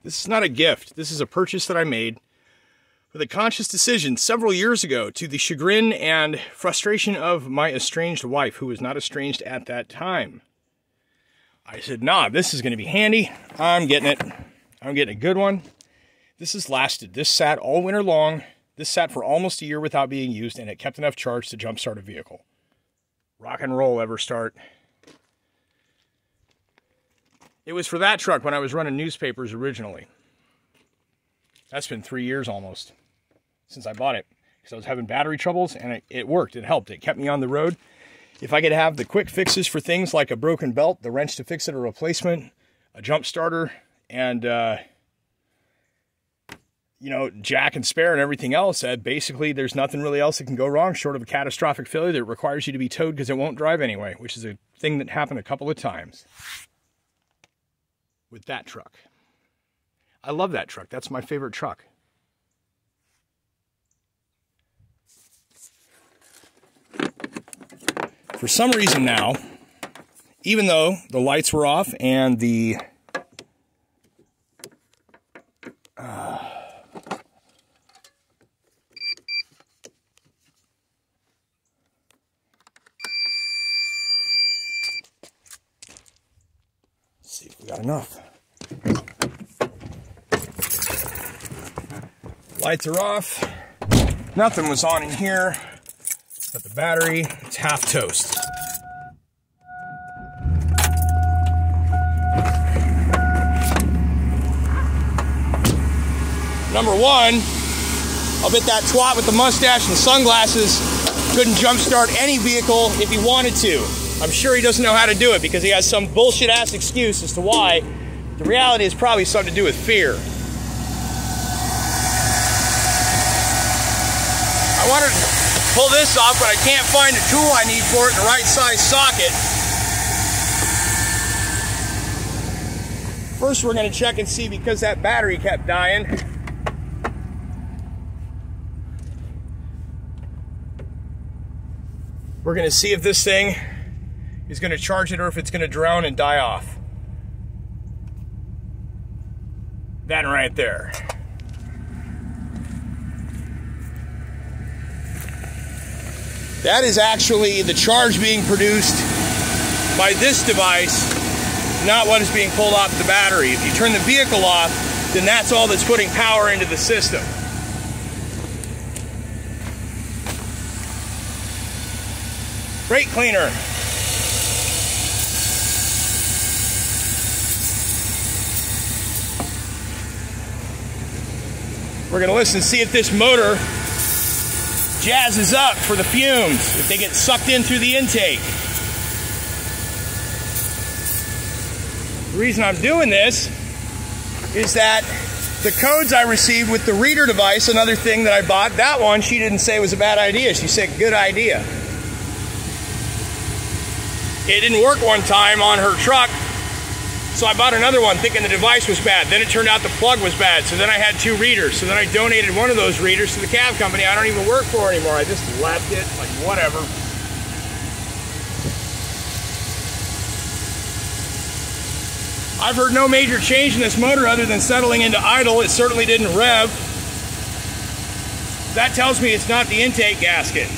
This is not a gift. This is a purchase that I made with a conscious decision several years ago, to the chagrin and frustration of my estranged wife, who was not estranged at that time. I said, nah, this is going to be handy. I'm getting it. I'm getting a good one. This has lasted. This sat all winter long. This sat for almost a year without being used, and it kept enough charge to jumpstart a vehicle. Rock and roll, ever start. It was for that truck when I was running newspapers originally. That's been 3 years almost since I bought it, because I was having battery troubles, and it worked. It helped. It kept me on the road. If I could have the quick fixes for things like a broken belt, the wrench to fix it, a replacement, a jump starter, and you know, jack and spare and everything else, basically there's nothing really else that can go wrong short of a catastrophic failure that requires you to be towed because it won't drive anyway, which is a thing that happened a couple of times with that truck. I love that truck. That's my favorite truck. For some reason now, even though the lights were off and the let's see if we got enough. Lights are off. Nothing was on in here but the battery. It's half toast. Number one, I'll bet that twat with the mustache and sunglasses couldn't jumpstart any vehicle if he wanted to. I'm sure he doesn't know how to do it because he has some bullshit ass excuse as to why. The reality is probably something to do with fear. I wanted to pull this off, but I can't find the tool I need for it in the right size socket. First, we're going to check and see, because that battery kept dying. We're going to see if this thing is going to charge it or if it's going to drown and die off. That right there. That is actually the charge being produced by this device, not what is being pulled off the battery. If you turn the vehicle off, then that's all that's putting power into the system. Brake cleaner. We're going to listen and see if this motor jazzes up for the fumes, if they get sucked in through the intake. The reason I'm doing this is that the codes I received with the reader device, another thing that I bought, that one she didn't say was a bad idea. She said, good idea. It didn't work one time on her truck, so I bought another one thinking the device was bad. Then it turned out the plug was bad, so then I had 2 readers. So then I donated one of those readers to the cab company I don't even work for anymore. I just left it, like whatever. I've heard no major change in this motor other than settling into idle. It certainly didn't rev. That tells me it's not the intake gasket.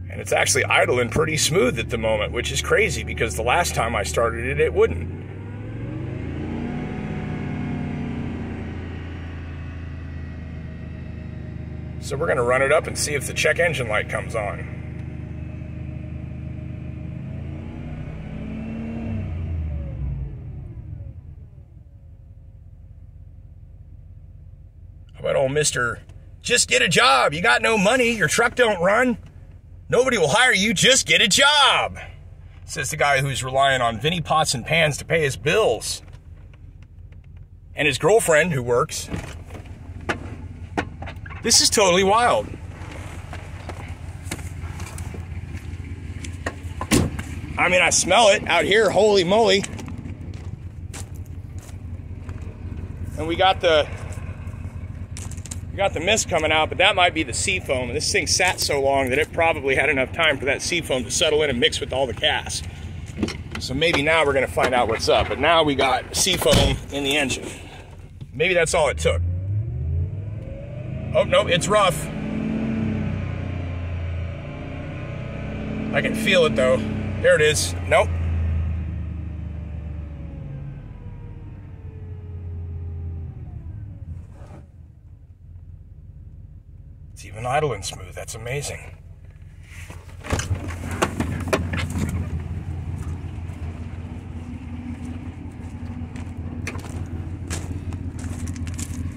And it's actually idling pretty smooth at the moment, which is crazy because the last time I started it, it wouldn't. So we're going to run it up and see if the check engine light comes on. How about old Mr. Just get a job. You got no money. Your truck don't run. Nobody will hire you, just get a job, says the guy who's relying on Vinnie Pots and Pans to pay his bills. And his girlfriend, who works. This is totally wild. I mean, I smell it out here, holy moly. And we got the mist coming out, but that might be the sea foam. And this thing sat so long that it probably had enough time for that sea foam to settle in and mix with all the gas. So maybe now we're gonna find out what's up. But now we got sea foam in the engine. Maybe that's all it took. Oh, no, it's rough. I can feel it though. There it is. Nope. It's even idling smooth. That's amazing.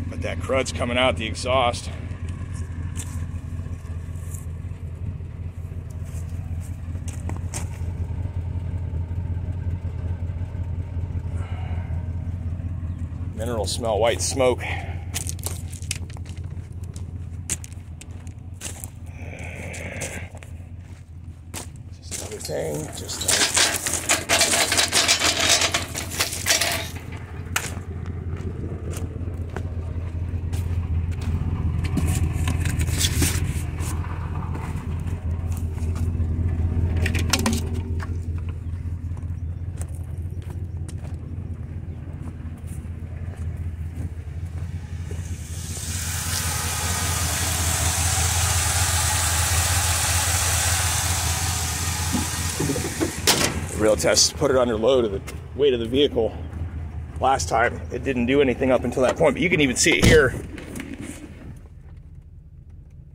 But that crud's coming out the exhaust. Minerals smell white smoke. Just another thing, just like real test, put it under load of the weight of the vehicle. Last time it didn't do anything up until that point, but you can even see it here.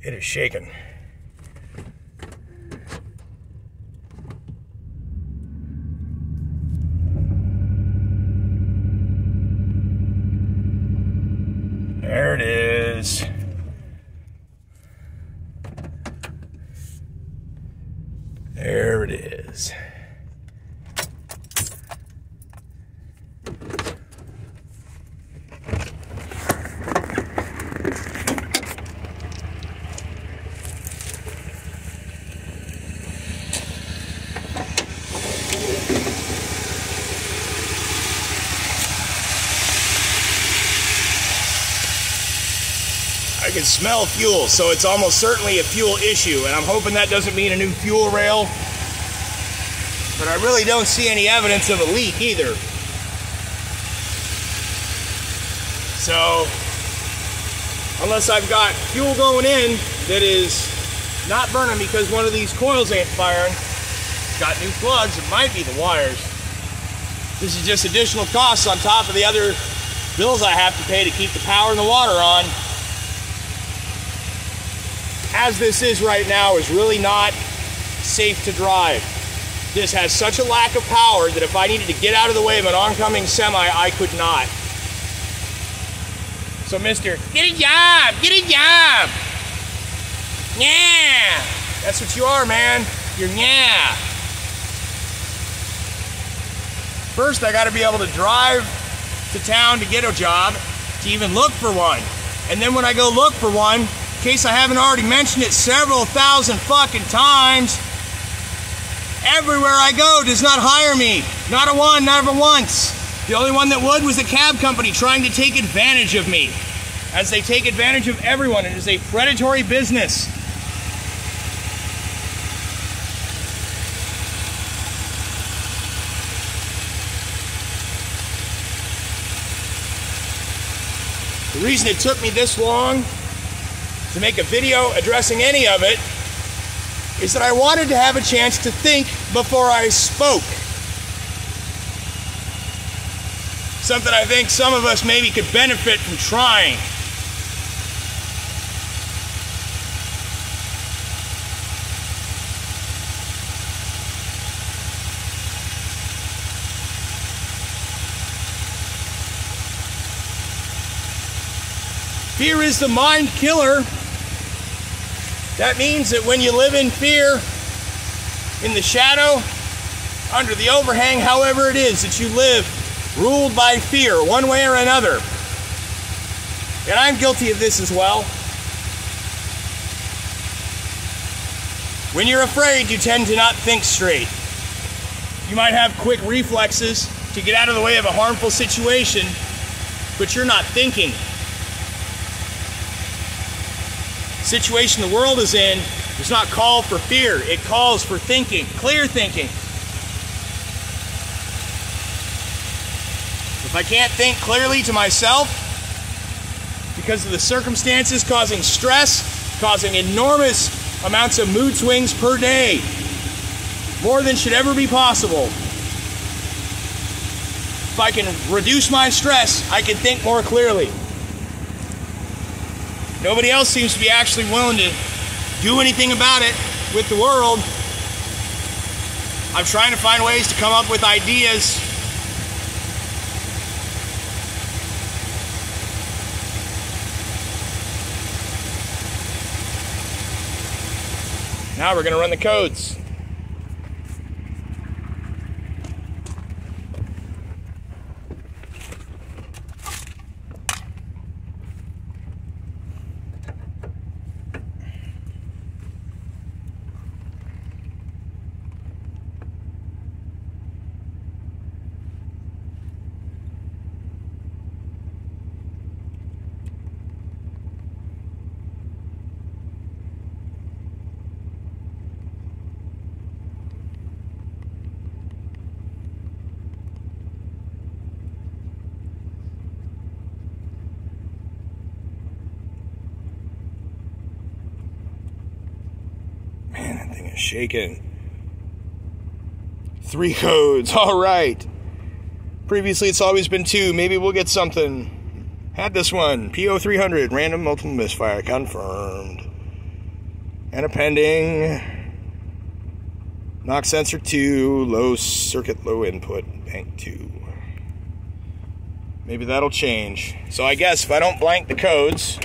It is shaking. There it is. There it is. I can smell fuel, so it's almost certainly a fuel issue, and I'm hoping that doesn't mean a new fuel rail, but I really don't see any evidence of a leak either. So, unless I've got fuel going in that is not burning because one of these coils ain't firing, got new plugs, it might be the wires. This is just additional costs on top of the other bills I have to pay to keep the power and the water on. As this is right now, is really not safe to drive. This has such a lack of power that if I needed to get out of the way of an oncoming semi, I could not. So Mr. Get a job! Get a job! Yeah! That's what you are, man. You're yeah. First, I gotta be able to drive to town to get a job, to even look for one. And then when I go look for one, in case I haven't already mentioned it several thousand fucking times, everywhere I go does not hire me. Not a one, never once. The only one that would was the cab company trying to take advantage of me, as they take advantage of everyone. It is a predatory business. The reason it took me this long to make a video addressing any of it is that I wanted to have a chance to think before I spoke. Something I think some of us maybe could benefit from trying. Fear is the mind killer. That means that when you live in fear, in the shadow, under the overhang, however it is that you live, ruled by fear, one way or another. And I'm guilty of this as well. When you're afraid, you tend to not think straight. You might have quick reflexes to get out of the way of a harmful situation, but you're not thinking. The situation the world is in does not call for fear. It calls for thinking, clear thinking. If I can't think clearly to myself because of the circumstances causing stress, causing enormous amounts of mood swings per day, more than should ever be possible. If I can reduce my stress, I can think more clearly. Nobody else seems to be actually willing to do anything about it with the world. I'm trying to find ways to come up with ideas. Now we're going to run the codes. Man, that thing is shaking. 3 codes, all right. Previously, it's always been 2. Maybe we'll get something. Had this one, PO300, random multiple misfire, confirmed. And a pending. Knock sensor 2, low circuit, low input, bank 2. Maybe that'll change. So I guess if I don't blank the codes,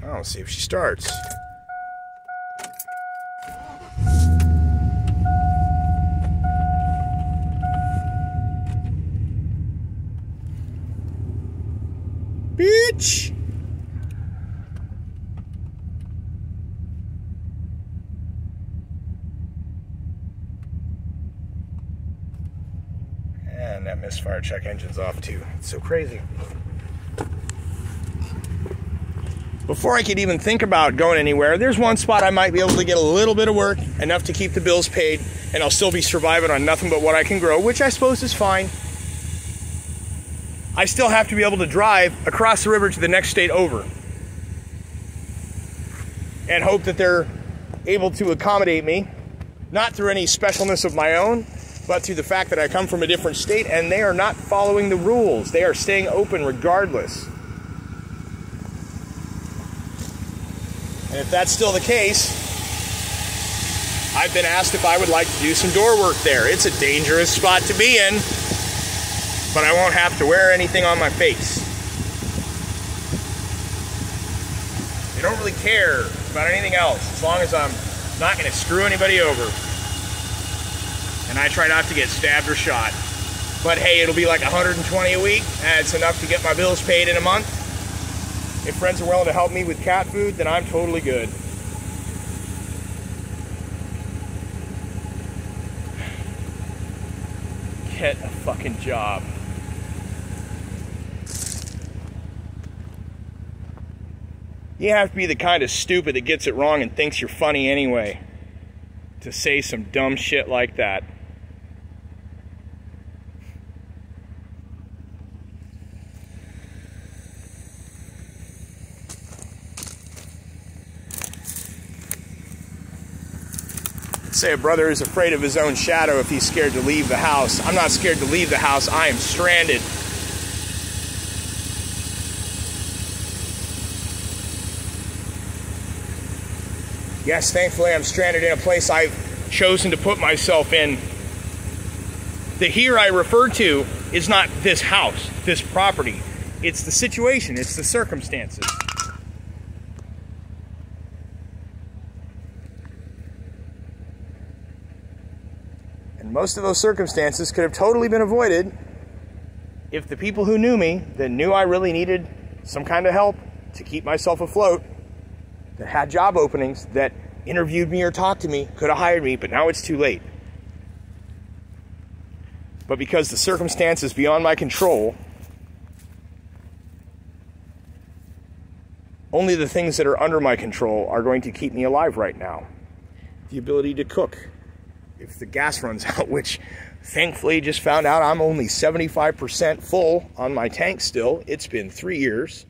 I'll see if she starts. Bitch! And that misfire check engine's off too. It's so crazy. Before I could even think about going anywhere, there's one spot I might be able to get a little bit of work, enough to keep the bills paid, and I'll still be surviving on nothing but what I can grow, which I suppose is fine. I still have to be able to drive across the river to the next state over and hope that they're able to accommodate me, not through any specialness of my own, but through the fact that I come from a different state and they are not following the rules. They are staying open regardless. And if that's still the case, I've been asked if I would like to do some door work there. It's a dangerous spot to be in, but I won't have to wear anything on my face. They don't really care about anything else as long as I'm not going to screw anybody over. And I try not to get stabbed or shot. But hey, it'll be like $120 a week, and it's enough to get my bills paid in a month. If friends are willing to help me with cat food, then I'm totally good. Get a fucking job. You have to be the kind of stupid that gets it wrong and thinks you're funny anyway, to say some dumb shit like that. Say a brother is afraid of his own shadow if he's scared to leave the house. I'm not scared to leave the house. I am stranded. Yes, thankfully I'm stranded in a place I've chosen to put myself in. The here I refer to is not this house, this property. It's the situation, it's the circumstances. And most of those circumstances could have totally been avoided if the people who knew me, that knew I really needed some kind of help to keep myself afloat, that had job openings, that interviewed me or talked to me, could have hired me, but now it's too late. But because the circumstance is beyond my control, only the things that are under my control are going to keep me alive right now. The ability to cook if the gas runs out, which thankfully just found out I'm only 75% full on my tank still. It's been 3 years.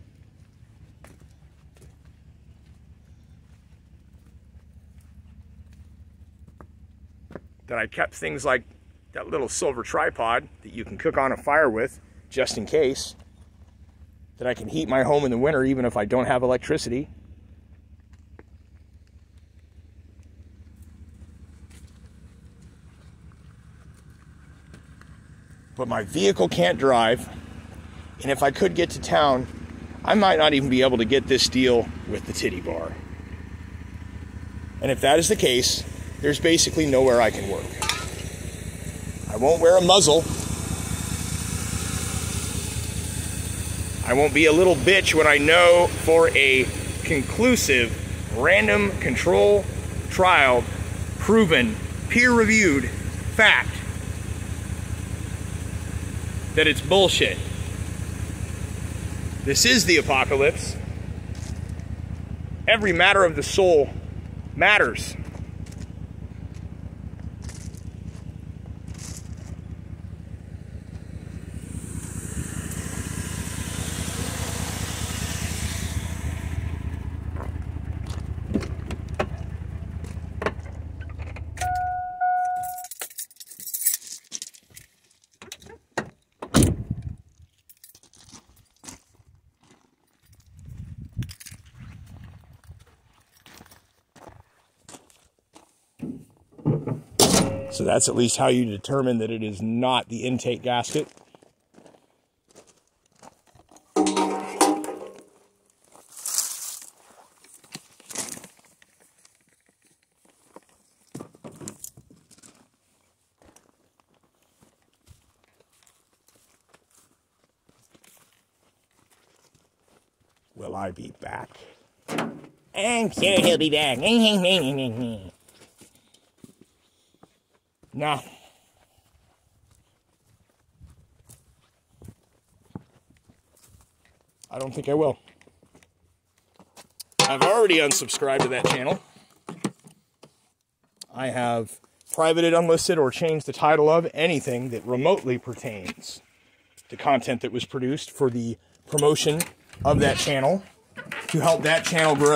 That I kept things like that little silver tripod that you can cook on a fire with, just in case. That I can heat my home in the winter even if I don't have electricity. But my vehicle can't drive, and if I could get to town, I might not even be able to get this deal with the titty bar. And if that is the case, there's basically nowhere I can work. I won't wear a muzzle. I won't be a little bitch when I know for a conclusive, random control trial, proven, peer-reviewed fact that it's bullshit. This is the apocalypse. Every matter of the soul matters. So that's at least how you determine that it is not the intake gasket. Will I be back? I'm sure he'll be back. Nah. I don't think I will. I've already unsubscribed to that channel. I have privated, unlisted, or changed the title of anything that remotely pertains to content that was produced for the promotion of that channel, to help that channel grow.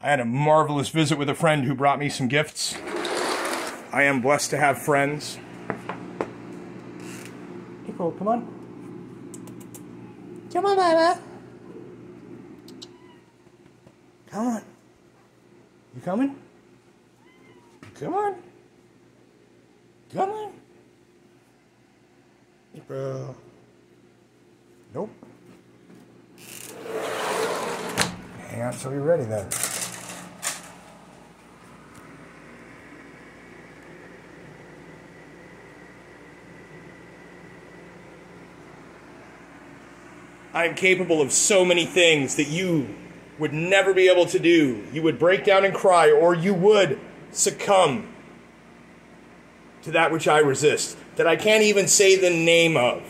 I had a marvelous visit with a friend who brought me some gifts. I am blessed to have friends. April, come on. Come on, Mama. Come on. You coming? Come on. Come on. April. Nope. Hang on till you're ready then. I am capable of so many things that you would never be able to do. You would break down and cry, or you would succumb to that which I resist, that I can't even say the name of,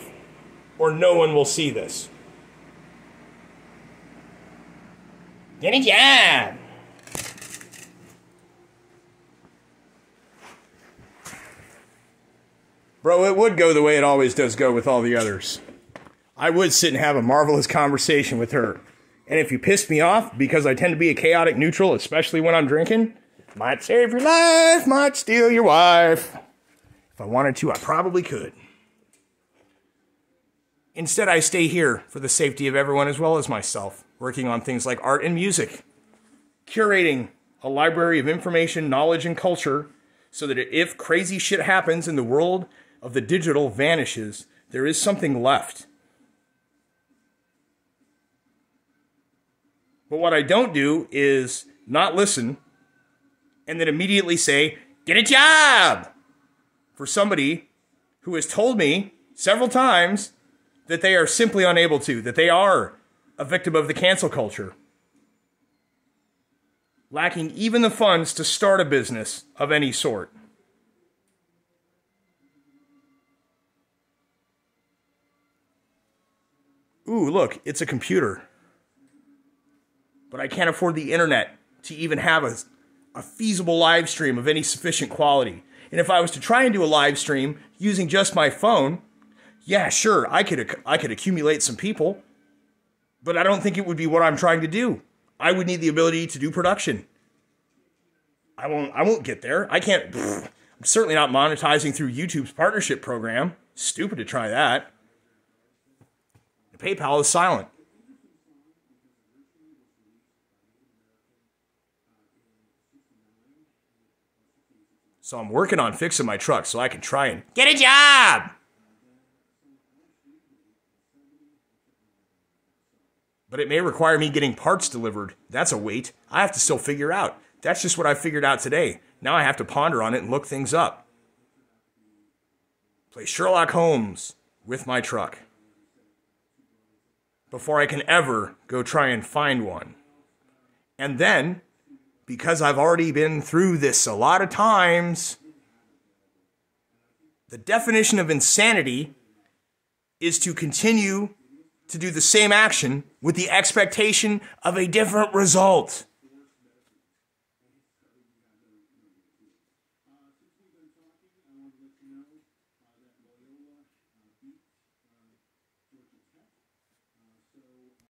or no one will see this. Get a job! Bro, it would go the way it always does go with all the others. I would sit and have a marvelous conversation with her. And if you pissed me off, because I tend to be a chaotic neutral, especially when I'm drinking, might save your life, might steal your wife. If I wanted to, I probably could. Instead, I stay here for the safety of everyone as well as myself, working on things like art and music, curating a library of information, knowledge, and culture, so that if crazy shit happens and the world of the digital vanishes, there is something left. But what I don't do is not listen and then immediately say, get a job, for somebody who has told me several times that they are simply unable to, that they are a victim of the cancel culture, lacking even the funds to start a business of any sort. Ooh, look, it's a computer. But I can't afford the internet to even have a feasible live stream of any sufficient quality. And if I was to try and do a live stream using just my phone, yeah, sure, I could accumulate some people, but I don't think it would be what I'm trying to do. I would need the ability to do production. I won't get there. I can't. I'm certainly not monetizing through YouTube's partnership program. Stupid to try that. PayPal is silent. So I'm working on fixing my truck so I can try and get a job. But it may require me getting parts delivered. That's a wait I have to still figure out. That's just what I figured out today. Now I have to ponder on it and look things up. Play Sherlock Holmes with my truck before I can ever go try and find one. And then, because I've already been through this a lot of times, the definition of insanity is to continue to do the same action with the expectation of a different result.